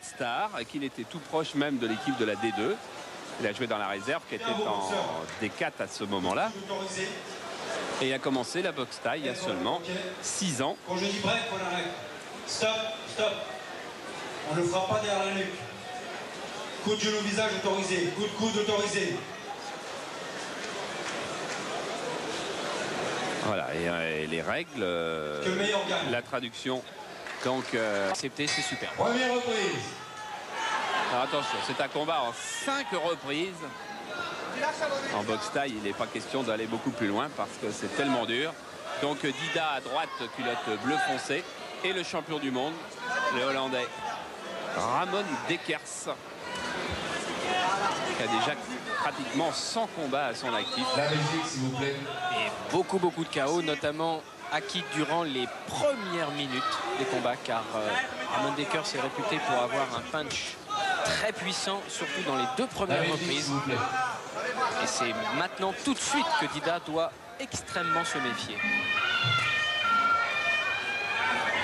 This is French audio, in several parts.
Red Star et qu'il était tout proche même de l'équipe de la D2. Il a joué dans la réserve qui était en D4 à ce moment-là. Et il a commencé la boxe thaï il y a seulement 6 ans. Quand je dis bref, on arrête. Stop, stop. On ne frappe pas derrière la nuque. Coup de genou au visage autorisé. Coup de coude autorisé. Voilà, et les règles, la traduction. Donc, accepté, c'est super. Première reprise. Alors attention, c'est un combat en 5 reprises. En boxe thaï, il n'est pas question d'aller beaucoup plus loin parce que c'est tellement dur. Donc Dida à droite, culotte bleu foncé. Et le champion du monde, le Hollandais Ramon Dekers, qui a déjà pratiquement 100 combats à son actif. La Belgique, s'il vous plaît. Et beaucoup de KO, notamment acquis durant les premières minutes des combats, car Ramon Dekers est réputé pour avoir un punch très puissant, surtout dans les 2 premières reprises. Et c'est maintenant tout de suite que Dida doit extrêmement se méfier.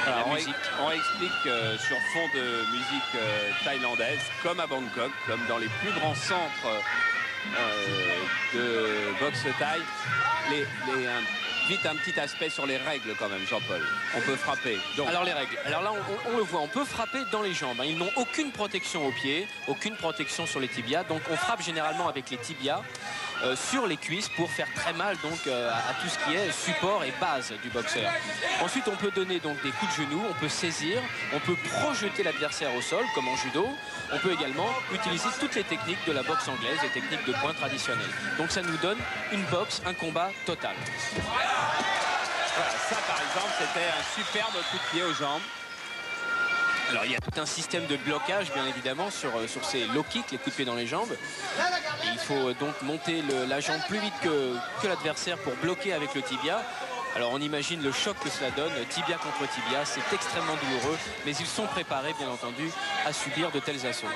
Alors, on explique sur fond de musique thaïlandaise, comme à Bangkok, comme dans les plus grands centres de boxe thaï, vite un petit aspect sur les règles quand même, Jean-Paul. On peut frapper. Donc. Alors les règles. Alors là, on le voit, on peut frapper dans les jambes. Ils n'ont aucune protection aux pieds, aucune protection sur les tibias. Donc on frappe généralement avec les tibias sur les cuisses pour faire très mal donc à tout ce qui est support et base du boxeur. Ensuite, on peut donner donc des coups de genoux, on peut saisir, on peut projeter l'adversaire au sol comme en judo. On peut également utiliser toutes les techniques de la boxe anglaise, les techniques de poing traditionnelles. Donc ça nous donne une boxe, un combat total. Voilà, ça par exemple, c'était un superbe coup de pied aux jambes. Alors il y a tout un système de blocage bien évidemment sur ces low kicks, les coups de pied dans les jambes. Et il faut donc monter la jambe plus vite que l'adversaire pour bloquer avec le tibia. Alors on imagine le choc que cela donne, tibia contre tibia, c'est extrêmement douloureux, mais ils sont préparés bien entendu à subir de tels assauts.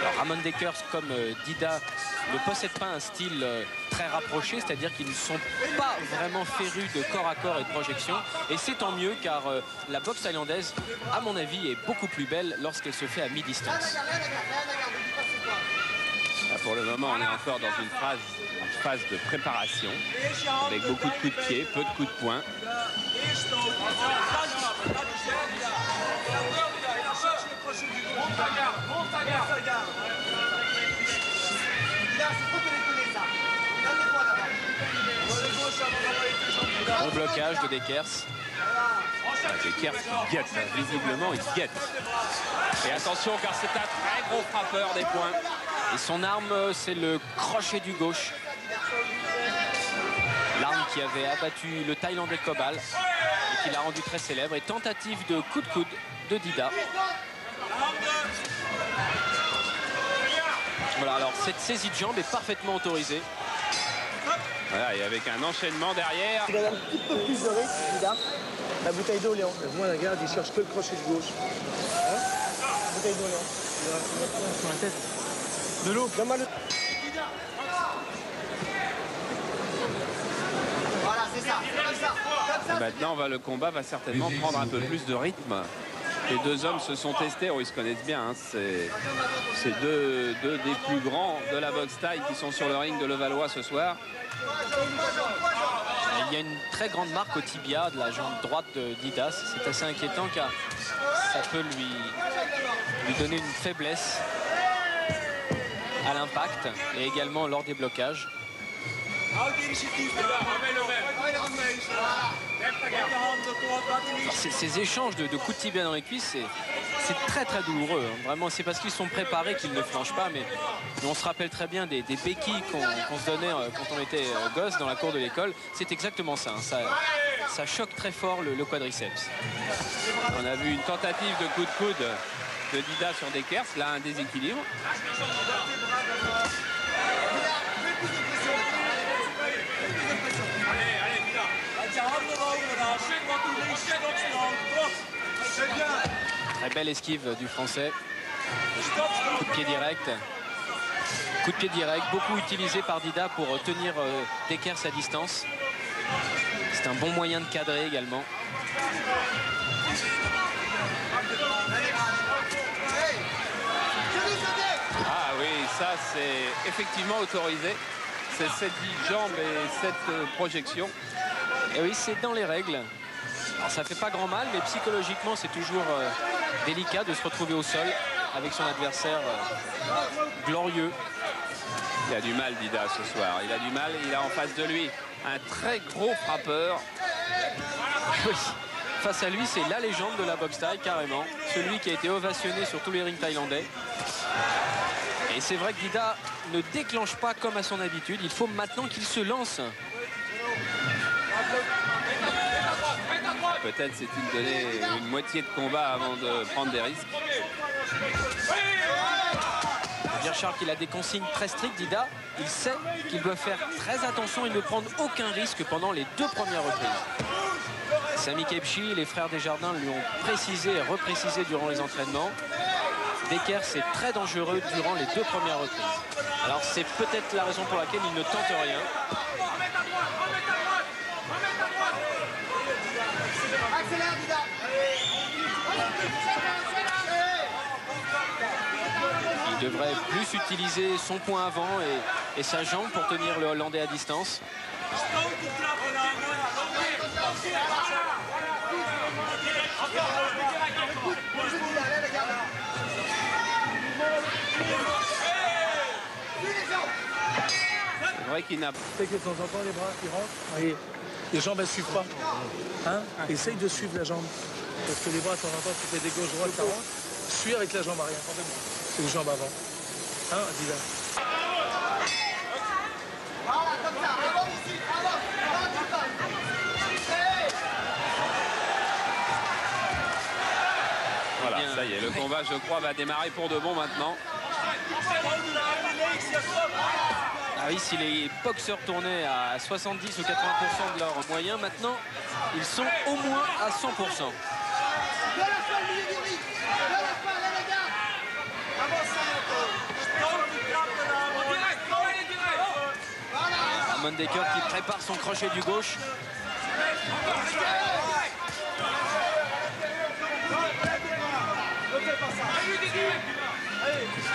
Alors, Ramon Dekers comme Dida ne possède pas un style très rapproché, c'est-à-dire qu'ils ne sont pas vraiment férus de corps à corps et de projection. Et c'est tant mieux car la boxe thaïlandaise, à mon avis, est beaucoup plus belle lorsqu'elle se fait à mi-distance. Là, pour le moment, on est encore dans une phase de préparation, avec beaucoup de coups de pied, peu de coups de poing. Bon blocage de Dekers. Dekers qui guette, visiblement il guette. Et attention car c'est un très gros frappeur des poings. Et son arme, c'est le crochet du gauche. L'arme qui avait abattu le Thaïlandais Kobal et qui l'a rendu très célèbre. Et tentative de coup de coude de Dida. Voilà, alors cette saisie de jambe est parfaitement autorisée. Voilà, et avec un enchaînement derrière. Il a un petit peu plus de rythme, Dida. La bouteille d'eau, Léon. Moi, regarde, il cherche que le crochet de gauche. Hein? Bouteille d'eau, Léon. Sur la tête. De l'eau. Voilà, c'est ça. Comme ça. Maintenant, le combat va certainement prendre un peu plus de rythme. Les 2 hommes se sont testés, ils se connaissent bien. Hein. C'est deux des plus grands de la boxe thaï qui sont sur le ring de Levallois ce soir. Il y a une très grande marque au tibia de la jambe droite de Dida. C'est assez inquiétant car ça peut lui donner une faiblesse à l'impact et également lors des blocages. Ces échanges de coups de tibia dans les cuisses, c'est très très douloureux. Hein. Vraiment, c'est parce qu'ils sont préparés qu'ils ne flanchent pas. Mais on se rappelle très bien des béquilles qu'on se donnait quand on était gosse dans la cour de l'école. C'est exactement ça, hein. Ça choque très fort le quadriceps. On a vu une tentative de coup de coude de Dida sur Dekers. Là, un déséquilibre. Très belle esquive du Français. Coup de pied direct. Coup de pied direct, beaucoup utilisé par Dida pour tenir Dekers à distance. C'est un bon moyen de cadrer également. Ah oui, ça c'est effectivement autorisé. C'est cette jambe et cette projection. Et oui, c'est dans les règles. Alors ça fait pas grand mal, mais psychologiquement c'est toujours délicat de se retrouver au sol avec son adversaire glorieux. Il a du mal, Dida, ce soir. Il a du mal. Il a en face de lui un très gros frappeur. Oui. Face à lui, c'est la légende de la boxe thaï, carrément. Celui qui a été ovationné sur tous les rings thaïlandais. Et c'est vrai que Dida ne déclenche pas comme à son habitude. Il faut maintenant qu'il se lance. Peut-être s'est-il donné une moitié de combat avant de prendre des risques. Bien Charles qu'il a des consignes très strictes, Dida. Il sait qu'il doit faire très attention et ne prendre aucun risque pendant les 2 premières reprises. Sami Kebchi, les frères Desjardins lui ont précisé et reprécisé durant les entraînements. Dekers c'est très dangereux durant les 2 premières reprises. Alors c'est peut-être la raison pour laquelle il ne tente rien. Il devrait plus utiliser son point avant et sa jambe pour tenir le Hollandais à distance. C'est vrai qu'il n'a pas. C'est que de temps en temps les bras qui rentrent. Oui. Les jambes elles suivent pas. Hein? Essaye de suivre la jambe. Parce que les bras de temps en temps tu fais des gauches droites, ça rentre. Suis avec la jambe arrière. C'est les jambes avant. Hein, Dida? Voilà, comme ça, avance ici, avance, Voilà, ça y est, le combat, je crois, va démarrer pour de bon maintenant. Ah oui, si les boxeurs tournaient à 70 ou 80% de leur moyen, maintenant, ils sont au moins à 100%. Ramon Decker qui prépare son crochet du gauche.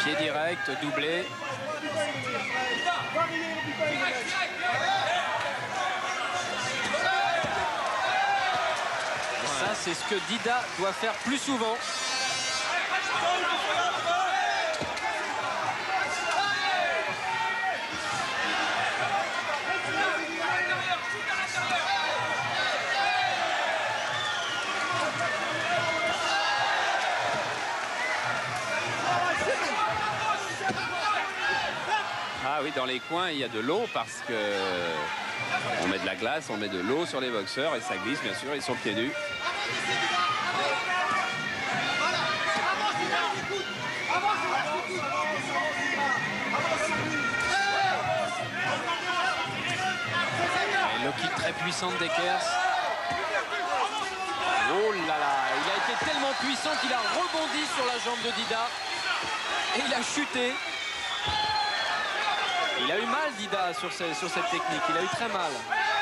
Pied direct, doublé. Ça, c'est ce que Dida doit faire plus souvent. Ah oui, dans les coins, il y a de l'eau parce que on met de la glace, on met de l'eau sur les boxeurs et ça glisse, bien sûr, ils sont pieds nus. Et le kick très puissant de Dekers. Oh là là, il a été tellement puissant qu'il a rebondi sur la jambe de Dida. Et il a chuté. Il a eu mal, Dida, sur cette technique. Il a eu très mal.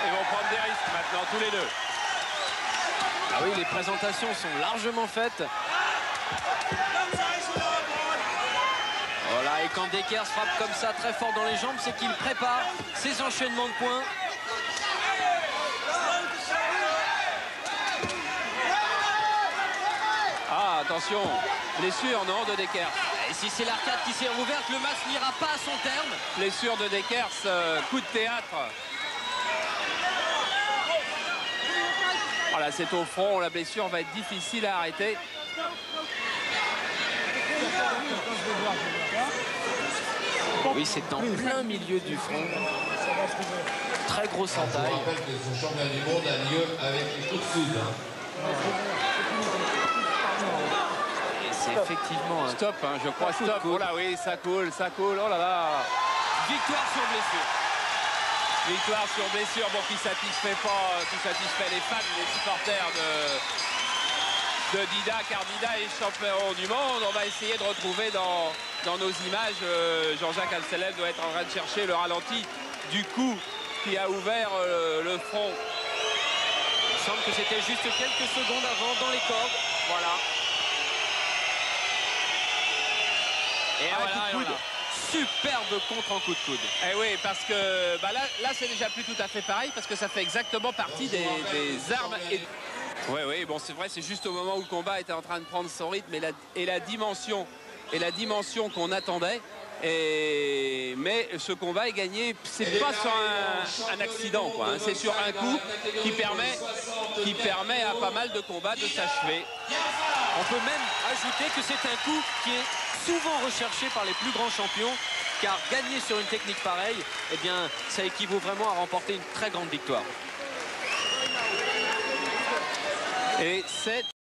Ils vont prendre des risques maintenant, tous les deux. Ah oui, les présentations sont largement faites. Voilà, et quand Dekers frappe comme ça, très fort dans les jambes, c'est qu'il prépare ses enchaînements de points. Ah, attention, blessure, non, de Dekers. Et si c'est l'arcade qui s'est rouverte, le match n'ira pas à son terme. Blessure de Dekers, coup de théâtre. Voilà, c'est au front, la blessure va être difficile à arrêter. Oui, c'est en plein milieu du front. Très grosse Je entaille. rappelle que ce championnat du monde a lieu avec les coups de coude. Et c'est effectivement un Stop, hein, je crois, stop. Oh là oui, ça coule, oh là là. victoire sur blessure. Victoire sur blessure, bon, qui satisfait les fans, les supporters de Dida, car Dida est champion du monde. On va essayer de retrouver dans nos images, Jean-Jacques Amstelem doit être en train de chercher le ralenti du coup qui a ouvert le front. Il semble que c'était juste quelques secondes avant dans les cordes. Voilà. Et voilà. Superbe contre en coup de coude. Eh oui, parce que bah là c'est déjà plus tout à fait pareil, parce que ça fait exactement partie des armes. Oui, bon, c'est vrai, c'est juste au moment où le combat était en train de prendre son rythme et la dimension qu'on attendait. Mais ce combat est gagné, c'est pas sur un accident, quoi. Hein. C'est sur un coup qui permet à pas mal de combats de s'achever. On peut même ajouter que c'est un coup qui est souvent recherché par les plus grands champions, car gagner sur une technique pareille, eh bien, ça équivaut vraiment à remporter une très grande victoire. Et c'est